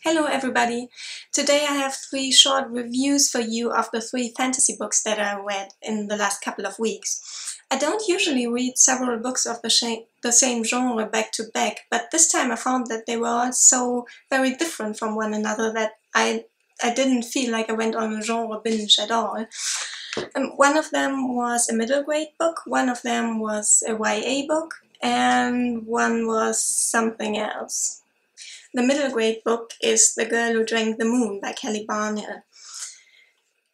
Hello everybody! Today I have 3 short reviews for you of the 3 fantasy books that I read in the last couple of weeks. I don't usually read several books of the same genre back to back, but this time I found that they were all so very different from one another that I didn't feel like I went on a genre binge at all. One of them was a middle grade book, one of them was a YA book, and one was something else. The middle grade book is The Girl Who Drank the Moon by Kelly Barnhill.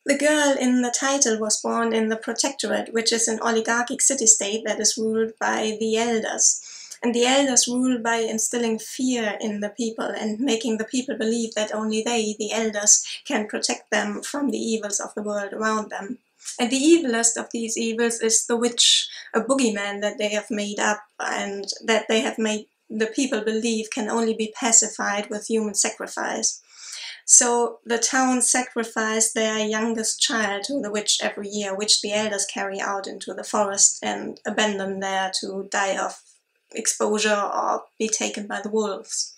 The girl in the title was born in the Protectorate, which is an oligarchic city-state that is ruled by the elders. And the elders rule by instilling fear in the people and making the people believe that only they, the elders, can protect them from the evils of the world around them. And the evilest of these evils is the witch, a boogeyman that they have made up and that they have made the people believe can only be pacified with human sacrifice. So the town sacrifice their youngest child to the witch every year, which the elders carry out into the forest and abandon there to die of exposure or be taken by the wolves.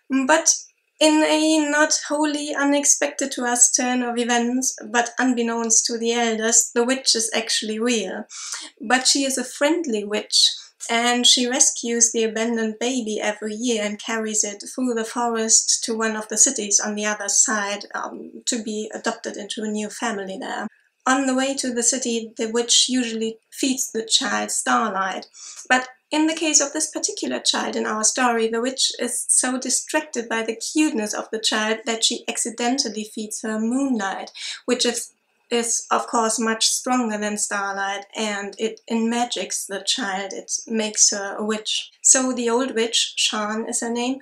But in a not wholly unexpected to us turn of events, but unbeknownst to the elders, the witch is actually real. But she is a friendly witch, and she rescues the abandoned baby every year and carries it through the forest to one of the cities on the other side to be adopted into a new family there. On the way to the city, the witch usually feeds the child starlight. But in the case of this particular child in our story, the witch is so distracted by the cuteness of the child that she accidentally feeds her moonlight, which is of course much stronger than starlight, and it enmagics the child, it makes her a witch. So the old witch, Shan is her name,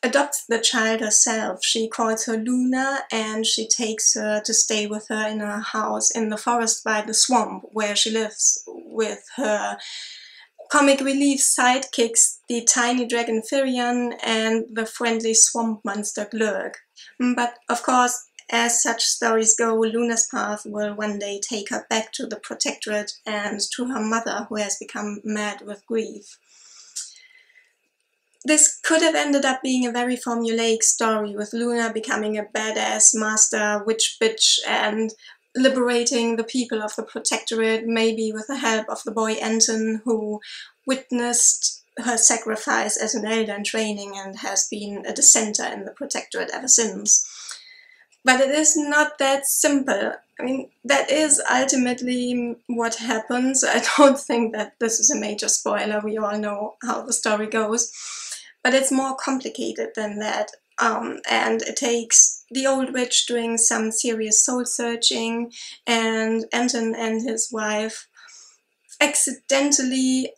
adopts the child herself. She calls her Luna and she takes her to stay with her in her house in the forest by the swamp, where she lives with her comic relief sidekicks, the tiny dragon Firion and the friendly swamp monster Glurg. But of course, as such stories go, Luna's path will one day take her back to the Protectorate and to her mother, who has become mad with grief. This could have ended up being a very formulaic story, with Luna becoming a badass master witch bitch and liberating the people of the Protectorate, maybe with the help of the boy Anton, who witnessed her sacrifice as an elder in training and has been a dissenter in the Protectorate ever since. But it is not that simple. I mean, that is ultimately what happens. I don't think that this is a major spoiler. We all know how the story goes. But it's more complicated than that. And it takes the old witch doing some serious soul-searching, and Anton and his wife accidentally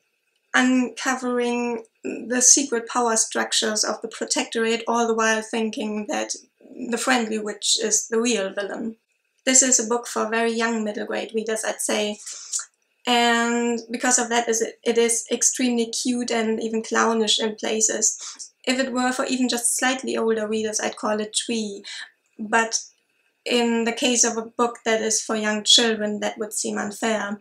uncovering the secret power structures of the Protectorate, all the while thinking that the friendly witch is the real villain. This is a book for very young middle grade readers, I'd say, and because of that it is extremely cute and even clownish in places. If it were for even just slightly older readers, I'd call it twee, but in the case of a book that is for young children, that would seem unfair.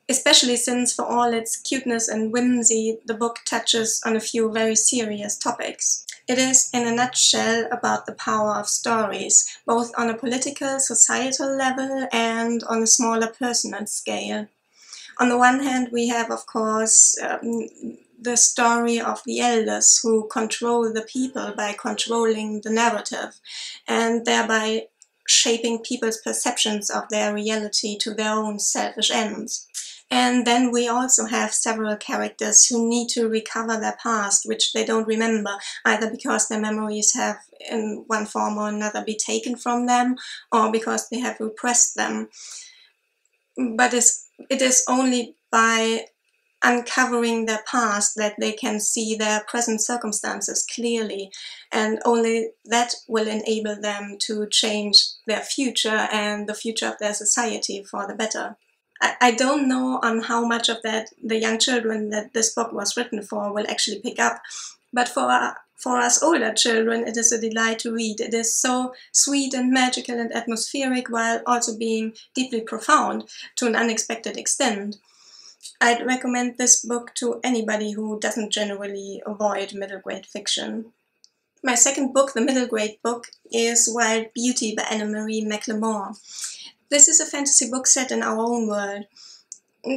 Especially since, for all its cuteness and whimsy, the book touches on a few very serious topics. It is, in a nutshell, about the power of stories, both on a political, societal level and on a smaller personal scale. On the one hand, we have, of course, the story of the elders who control the people by controlling the narrative, and thereby shaping people's perceptions of their reality to their own selfish ends. And then we also have several characters who need to recover their past, which they don't remember, either because their memories have in one form or another been taken from them, or because they have repressed them. But it is only by uncovering their past that they can see their present circumstances clearly, and only that will enable them to change their future and the future of their society for the better. I don't know on how much of that the young children that this book was written for will actually pick up, but for us older children it is a delight to read. It is so sweet and magical and atmospheric, while also being deeply profound to an unexpected extent. I'd recommend this book to anybody who doesn't generally avoid middle grade fiction. My second book, the middle grade book, is Wild Beauty by Anne-Marie McLemore. This is a fantasy book set in our own world.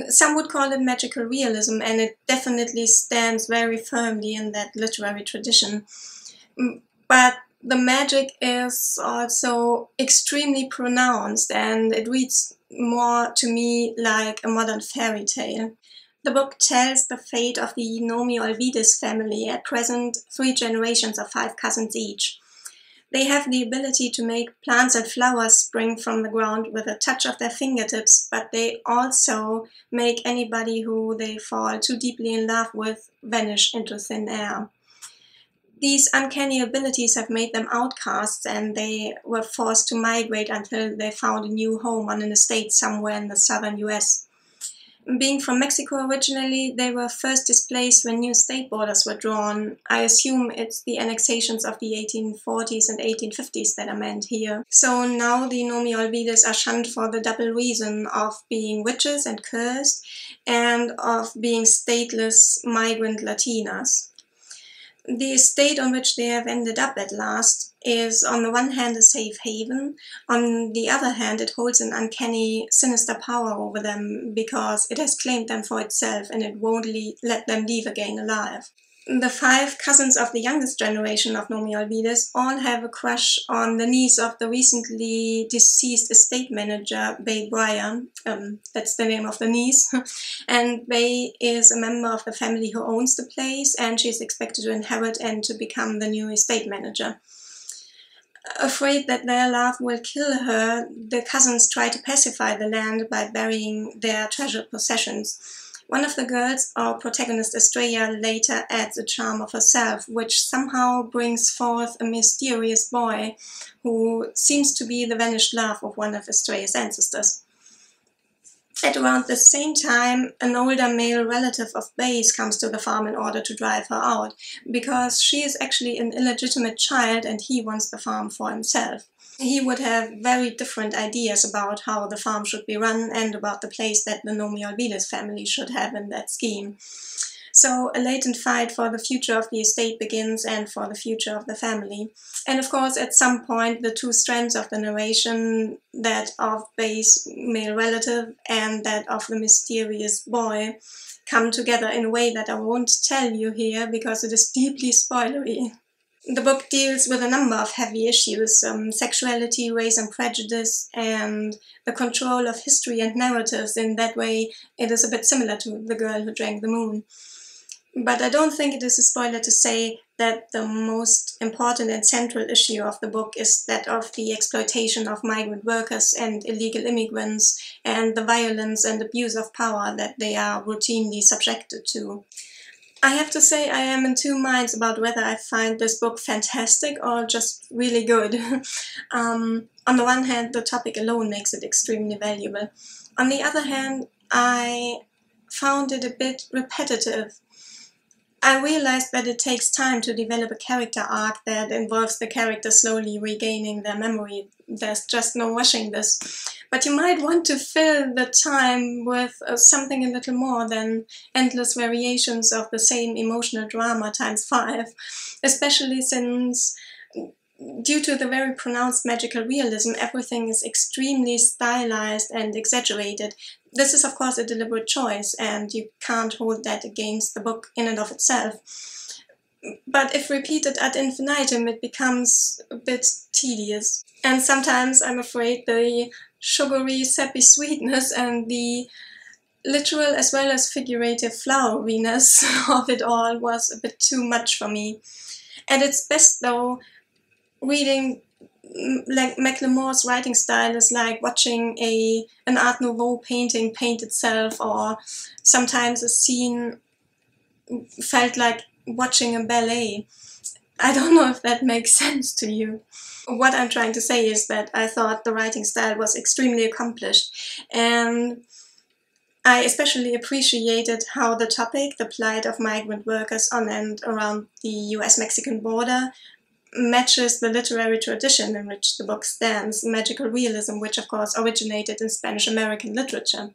Some would call it magical realism, and it definitely stands very firmly in that literary tradition. But the magic is also extremely pronounced, and it reads more to me like a modern fairy tale. The book tells the fate of the Nomi Olvides family, at present 3 generations of 5 cousins each. They have the ability to make plants and flowers spring from the ground with a touch of their fingertips, but they also make anybody who they fall too deeply in love with vanish into thin air. These uncanny abilities have made them outcasts, and they were forced to migrate until they found a new home on an estate somewhere in the southern US. Being from Mexico originally, they were first displaced when new state borders were drawn. I assume it's the annexations of the 1840s and 1850s that are meant here. So now the Nomi Olvides are shunned for the double reason of being witches and cursed, and of being stateless migrant Latinas. The estate on which they have ended up at last is on the one hand a safe haven, on the other hand it holds an uncanny, sinister power over them because it has claimed them for itself and it won't let them leave again alive. The 5 cousins of the youngest generation of Nomi Olvides all have a crush on the niece of the recently deceased estate manager, Bay Breyer. That's the name of the niece. And Bay is a member of the family who owns the place, and she is expected to inherit and to become the new estate manager. Afraid that their love will kill her, the cousins try to pacify the land by burying their treasured possessions. One of the girls, our protagonist Estrella, later adds a charm of herself, which somehow brings forth a mysterious boy who seems to be the vanished love of one of Estrella's ancestors. At around the same time, an older male relative of Bay's comes to the farm in order to drive her out, because she is actually an illegitimate child and he wants the farm for himself. He would have very different ideas about how the farm should be run and about the place that the Nomi Olvides family should have in that scheme. So a latent fight for the future of the estate begins, and for the future of the family. And of course, at some point, the 2 strands of the narration, that of Bay's male relative and that of the mysterious boy, come together in a way that I won't tell you here because it is deeply spoilery. The book deals with a number of heavy issues, sexuality, race and prejudice, and the control of history and narratives. In that way, it is a bit similar to The Girl Who Drank the Moon. But I don't think it is a spoiler to say that the most important and central issue of the book is that of the exploitation of migrant workers and illegal immigrants, and the violence and abuse of power that they are routinely subjected to. I have to say I am in 2 minds about whether I find this book fantastic or just really good. On the one hand, the topic alone makes it extremely valuable. On the other hand, I found it a bit repetitive. I realized that it takes time to develop a character arc that involves the character slowly regaining their memory. There's just no rushing this. But you might want to fill the time with something a little more than endless variations of the same emotional drama times 5, especially since, due to the very pronounced magical realism, everything is extremely stylized and exaggerated. This is of course a deliberate choice, and you can't hold that against the book in and of itself. But if repeated ad infinitum, it becomes a bit tedious. And sometimes I'm afraid the sugary, sappy sweetness and the literal as well as figurative floweriness of it all was a bit too much for me. At its best though, reading like McLemore's writing style is like watching an Art Nouveau painting paint itself, or sometimes a scene felt like watching a ballet. I don't know if that makes sense to you. What I'm trying to say is that I thought the writing style was extremely accomplished, and I especially appreciated how the topic, the plight of migrant workers on and around the US-Mexican border, matches the literary tradition in which the book stands, magical realism, which of course originated in Spanish-American literature.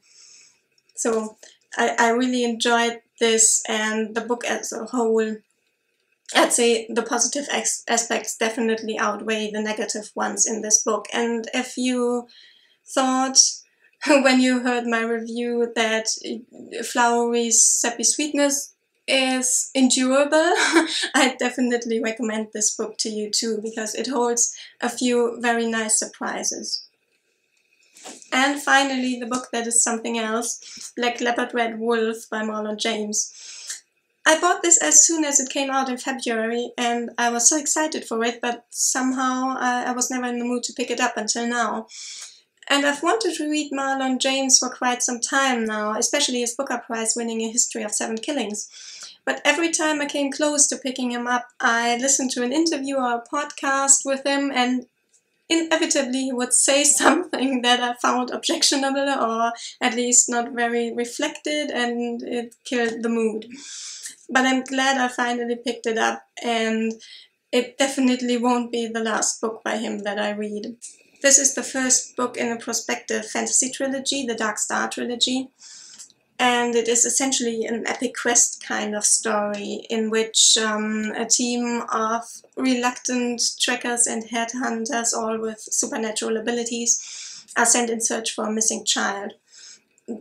So I really enjoyed this, and the book as a whole I'd say the positive aspects definitely outweigh the negative ones in this book. And if you thought when you heard my review that flowery sappy sweetness is endurable, I definitely recommend this book to you too, because it holds a few very nice surprises. And finally, the book that is something else, Leopard Red Wolf by Marlon James. I bought this as soon as it came out in February, and I was so excited for it, but somehow I was never in the mood to pick it up until now. And I've wanted to read Marlon James for quite some time now, especially his Booker Prize winning A History of Seven Killings. But every time I came close to picking him up, I listened to an interview or a podcast with him, and inevitably he would say something that I found objectionable or at least not very reflected, and it killed the mood. But I'm glad I finally picked it up, and it definitely won't be the last book by him that I read. This is the first book in a prospective fantasy trilogy, the Dark Star trilogy, and it is essentially an epic quest kind of story in which a team of reluctant trackers and headhunters, all with supernatural abilities, are sent in search for a missing child.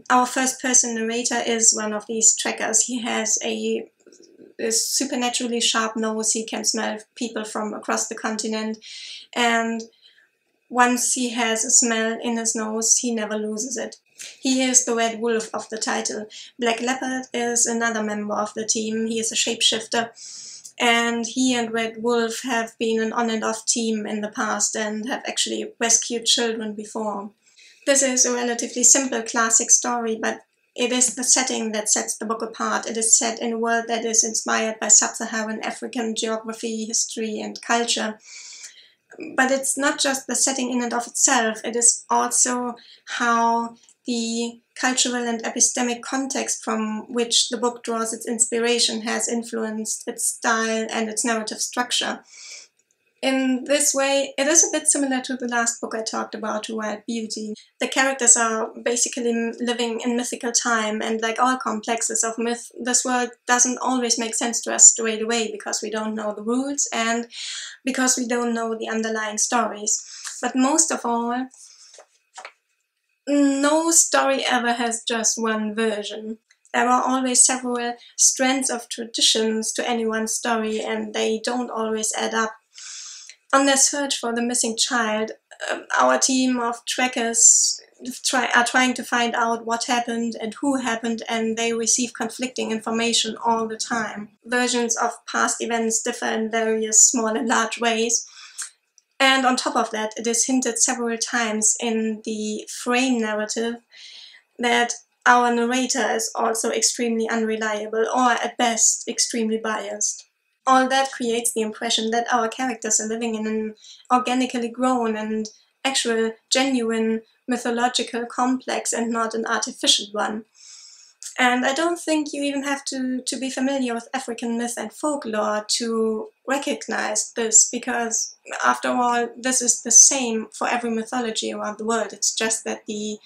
Our first-person narrator is one of these trackers. He has a supernaturally sharp nose. He can smell people from across the continent, and once he has a smell in his nose, he never loses it. He is the Red Wolf of the title. Black Leopard is another member of the team. He is a shapeshifter, and he and Red Wolf have been an on and off team in the past and have actually rescued children before. This is a relatively simple classic story, but it is the setting that sets the book apart. It is set in a world that is inspired by sub-Saharan African geography, history, and culture. But it's not just the setting in and of itself, it is also how the cultural and epistemic context from which the book draws its inspiration has influenced its style and its narrative structure. In this way, it is a bit similar to the last book I talked about, Wild Beauty. The characters are basically living in mythical time, and like all complexes of myth, this world doesn't always make sense to us straight away because we don't know the rules and because we don't know the underlying stories. But most of all, no story ever has just one version. There are always several strands of traditions to any one story, and they don't always add up. On their search for the missing child, our team of trackers are trying to find out what happened and who happened, and they receive conflicting information all the time. Versions of past events differ in various small and large ways. And on top of that, it is hinted several times in the frame narrative that our narrator is also extremely unreliable, or at best, extremely biased. All that creates the impression that our characters are living in an organically grown and actual, genuine, mythological complex and not an artificial one. And I don't think you even have to be familiar with African myth and folklore to recognize this, because after all, this is the same for every mythology around the world. It's just that the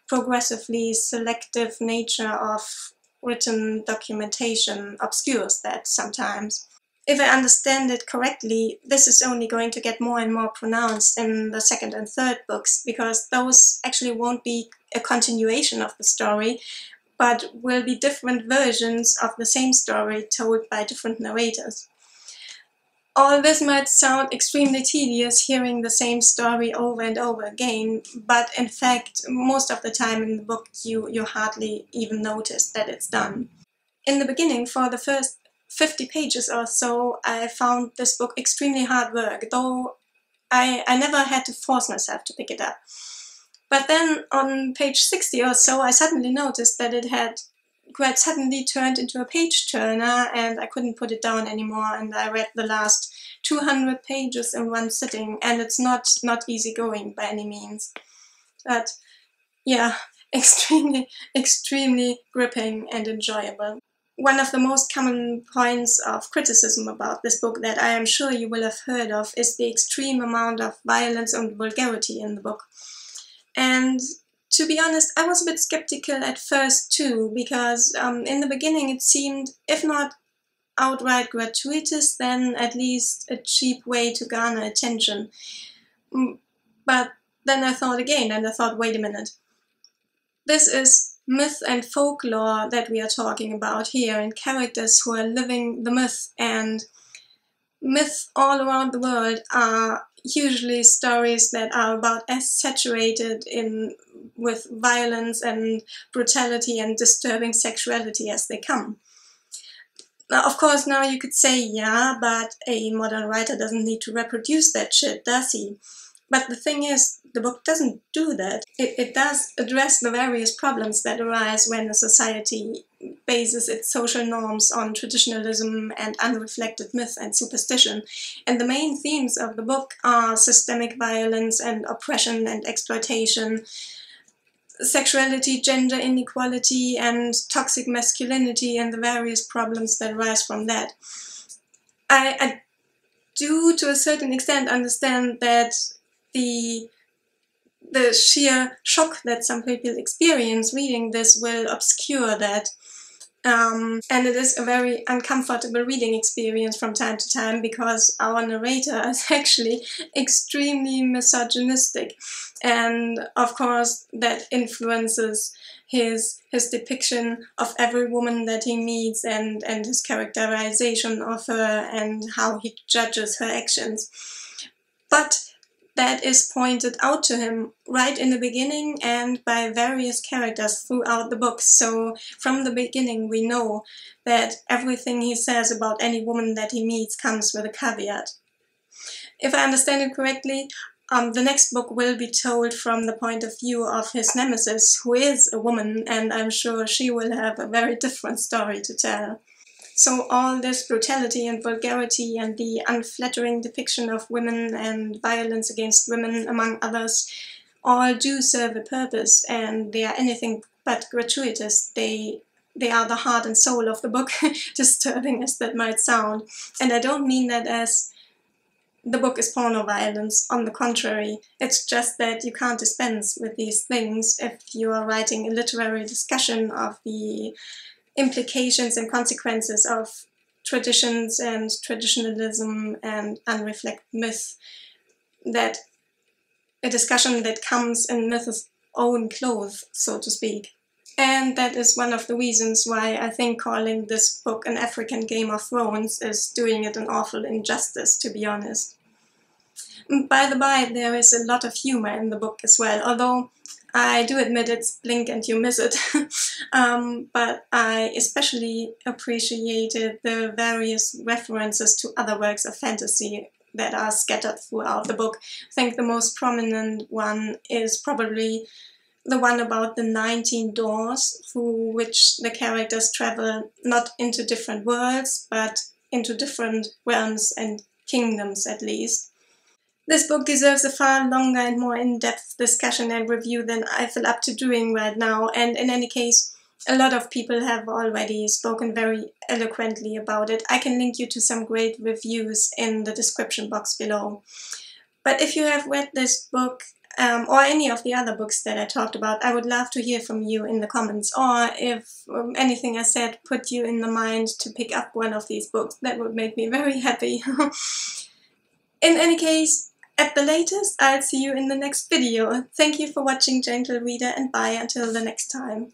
progressively selective nature of written documentation obscures that sometimes. If I understand it correctly, this is only going to get more and more pronounced in the second and third books, because those actually won't be a continuation of the story, but will be different versions of the same story told by different narrators. All this might sound extremely tedious, hearing the same story over and over again, but in fact, most of the time in the book you hardly even notice that it's done. In the beginning, for the first 50 pages or so, I found this book extremely hard work, though I never had to force myself to pick it up. But then on page 60 or so, I suddenly noticed that it had quite suddenly turned into a page turner, and I couldn't put it down anymore, and I read the last 200 pages in one sitting, and it's not easy going by any means. But yeah, extremely gripping and enjoyable. One of the most common points of criticism about this book that I am sure you will have heard of is the extreme amount of violence and vulgarity in the book. And to be honest, I was a bit skeptical at first too, because in the beginning it seemed, if not outright gratuitous, then at least a cheap way to garner attention. But then I thought again, and I thought, wait a minute. This is myth and folklore that we are talking about here, and characters who are living the myth, and myths all around the world are usually stories that are about as saturated with violence and brutality and disturbing sexuality as they come. Now, of course, now you could say, yeah, but a modern writer doesn't need to reproduce that shit, does he? But the thing is, the book doesn't do that. It does address the various problems that arise when a society bases its social norms on traditionalism and unreflected myth and superstition. And the main themes of the book are systemic violence and oppression and exploitation, sexuality, gender inequality, and toxic masculinity, and the various problems that arise from that. I do, to a certain extent, understand that the sheer shock that some people experience reading this will obscure that. And it is a very uncomfortable reading experience from time to time, because our narrator is actually extremely misogynistic. And of course that influences his depiction of every woman that he meets, and his characterization of her and how he judges her actions. But that is pointed out to him right in the beginning and by various characters throughout the book. So from the beginning we know that everything he says about any woman that he meets comes with a caveat. If I understand it correctly, the next book will be told from the point of view of his nemesis, who is a woman, and I'm sure she will have a very different story to tell. So all this brutality and vulgarity and the unflattering depiction of women and violence against women, among others, all do serve a purpose, and they are anything but gratuitous. They are the heart and soul of the book, disturbing as that might sound. And I don't mean that as the book is porno violence. On the contrary, it's just that you can't dispense with these things if you are writing a literary discussion of the implications and consequences of traditions and traditionalism and unreflected myth, that a discussion that comes in myth's own clothes, so to speak. And that is one of the reasons why I think calling this book an African Game of Thrones is doing it an awful injustice, to be honest. By the by, there is a lot of humor in the book as well, although I do admit it's blink and you miss it. But I especially appreciated the various references to other works of fantasy that are scattered throughout the book. I think the most prominent one is probably the one about the 19 doors through which the characters travel, not into different worlds, but into different realms and kingdoms at least. This book deserves a far longer and more in-depth discussion and review than I feel up to doing right now, and in any case, a lot of people have already spoken very eloquently about it. I can link you to some great reviews in the description box below. But if you have read this book, or any of the other books that I talked about, I would love to hear from you in the comments, or if anything I said put you in the mind to pick up one of these books, that would make me very happy. In any case, at the latest, I'll see you in the next video. Thank you for watching, gentle reader, and bye until the next time.